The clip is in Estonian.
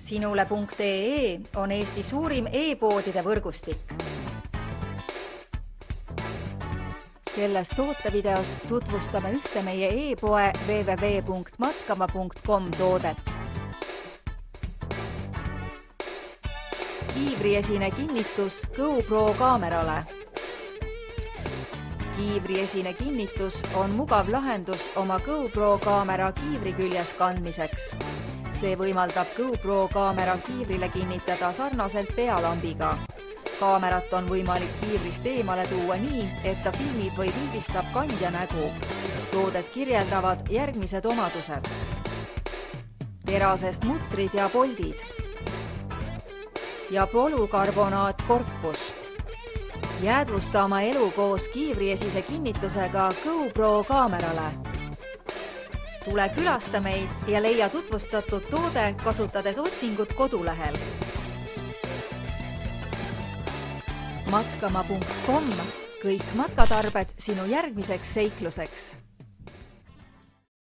Sinule.ee on Eesti suurim e-poodide võrgustik. Selles tootevideos tutvustame ühte meie e-poe www.matkama.com toodet. Kiivriesine kinnitus GoPro kaamerale. Kiivriesine kinnitus on mugav lahendus oma GoPro kaamera kiivri küljes kandmiseks. See võimaldab GoPro kaamera kiivrile kinnitada sarnaselt pealambiga. Kaamerat on võimalik kiivrist eemale tuua nii, et ta filmib või pildistab kandja nägu. Toodet kirjeldavad järgmised omadused. Terasest mutrid ja poldid. Ja polükarbonaatkorpus. Jäädvusta oma elu koos kiivriesise kinnitusega GoPro kaamerale. Tule külasta meid ja leia tutvustatud toode kasutades otsingut kodulehel. Matkama.com – kõik matkatarbed sinu järgmiseks seikluseks.